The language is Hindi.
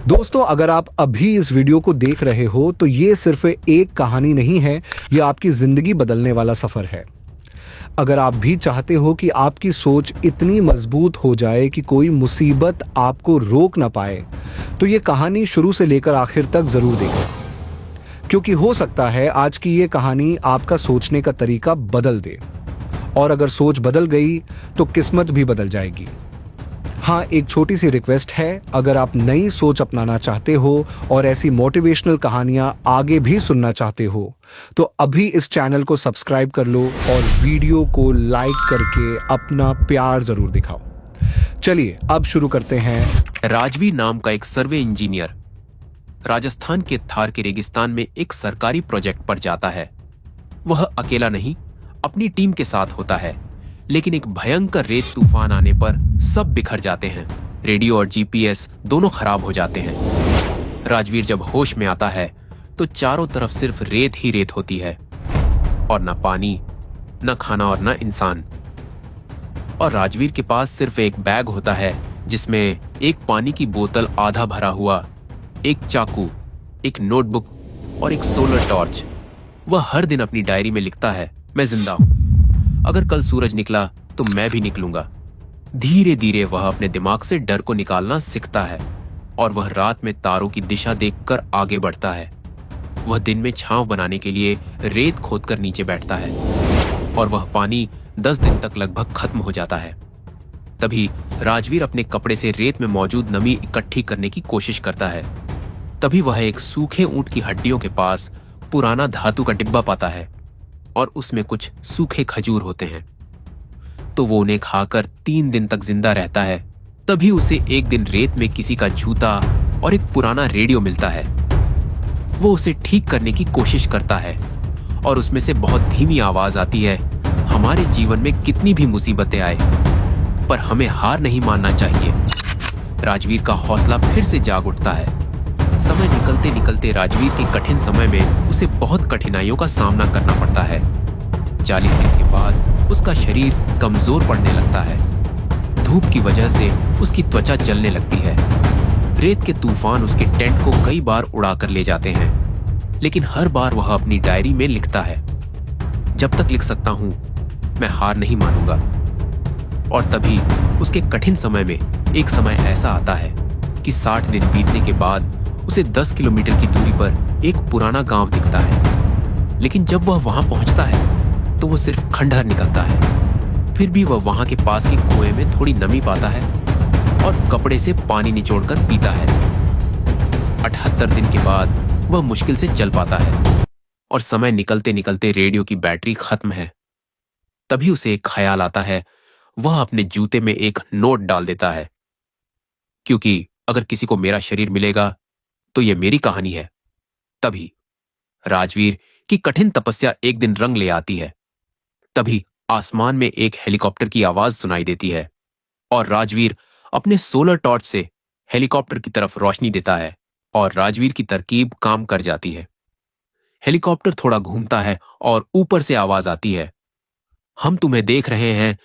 दोस्तों, अगर आप अभी इस वीडियो को देख रहे हो तो ये सिर्फ एक कहानी नहीं है, ये आपकी जिंदगी बदलने वाला सफर है। अगर आप भी चाहते हो कि आपकी सोच इतनी मजबूत हो जाए कि कोई मुसीबत आपको रोक ना पाए, तो ये कहानी शुरू से लेकर आखिर तक जरूर देखें, क्योंकि हो सकता है आज की ये कहानी आपका सोचने का तरीका बदल दे। और अगर सोच बदल गई तो किस्मत भी बदल जाएगी। हाँ, एक छोटी सी रिक्वेस्ट है, अगर आप नई सोच अपनाना चाहते हो और ऐसी मोटिवेशनल कहानियां आगे भी सुनना चाहते हो, तो अभी इस चैनल को सब्सक्राइब कर लो और वीडियो को लाइक करके अपना प्यार जरूर दिखाओ। चलिए अब शुरू करते हैं। राजवीर नाम का एक सर्वे इंजीनियर राजस्थान के थार के रेगिस्तान में एक सरकारी प्रोजेक्ट पर जाता है। वह अकेला नहीं, अपनी टीम के साथ होता है, लेकिन एक भयंकर रेत तूफान आने पर सब बिखर जाते हैं। रेडियो और जीपीएस दोनों खराब हो जाते हैं। राजवीर जब होश में आता है तो चारों तरफ सिर्फ रेत ही रेत होती है, और न पानी, न खाना और न इंसान। और राजवीर के पास सिर्फ एक बैग होता है जिसमें एक पानी की बोतल आधा भरा हुआ, एक चाकू, एक नोटबुक और एक सोलर टॉर्च। वह हर दिन अपनी डायरी में लिखता है, मैं जिंदा हूं, अगर कल सूरज निकला तो मैं भी निकलूंगा। धीरे धीरे वह अपने दिमाग से डर को निकालना सीखता है, और वह रात में तारों की दिशा देखकर आगे बढ़ता है। वह दिन में छांव बनाने के लिए रेत खोदकर नीचे बैठता है, और वह पानी 10 दिन तक लगभग खत्म हो जाता है। तभी राजवीर अपने कपड़े से रेत में मौजूद नमी इकट्ठी करने की कोशिश करता है। तभी वह एक सूखे ऊंट की हड्डियों के पास पुराना धातु का डिब्बा पाता है, और उसमें कुछ सूखे खजूर होते हैं। तो वो उन्हें खाकर 3 दिन तक जिंदा रहता है। तभी उसे एक दिन रेत में किसी का जूता और एक पुराना रेडियो मिलता है। वो उसे ठीक करने की कोशिश करता है, और उसमें से बहुत धीमी आवाज आती है, हमारे जीवन में कितनी भी मुसीबतें आए, पर हमें हार नहीं मानना चाहिए। राजवीर का हौसला फिर से जाग उठता है। समय निकलते निकलते राजवीर के कठिन समय में उसे बहुत कठिनाइयों का सामना करना पड़ता है। 40 दिन के बाद उसका शरीर कमजोर पड़ने लगता है। धूप की वजह से उसकी त्वचा जलने लगती है। रेत के तूफान उसके टेंट को कई बार उड़ा कर ले जाते हैं, लेकिन हर बार वह अपनी डायरी में लिखता है, जब तक लिख सकता हूं मैं हार नहीं मानूंगा। और तभी उसके कठिन समय में एक समय ऐसा आता है कि 60 दिन बीतने के बाद उसे 10 किलोमीटर की दूरी पर एक पुराना गांव दिखता है। लेकिन जब वह वहां पहुंचता है तो वो सिर्फ खंडहर निकलता है। फिर भी वह वहां के पास के कुएं में थोड़ी नमी पाता है और कपड़े से पानी निचोड़कर पीता है। 78 दिन के बाद वह मुश्किल से चल पाता है, और समय निकलते निकलते रेडियो की बैटरी खत्म है। तभी उसे एक ख्याल आता है। वह अपने जूते में एक नोट डाल देता है, क्योंकि अगर किसी को मेरा शरीर मिलेगा तो यह मेरी कहानी है। तभी राजवीर की कठिन तपस्या एक दिन रंग ले आती है। तभी आसमान में एक हेलीकॉप्टर की आवाज सुनाई देती है, और राजवीर अपने सोलर टॉर्च से हेलीकॉप्टर की तरफ रोशनी देता है, और राजवीर की तरकीब काम कर जाती है। हेलीकॉप्टर थोड़ा घूमता है और ऊपर से आवाज आती है, हम तुम्हें देख रहे हैं,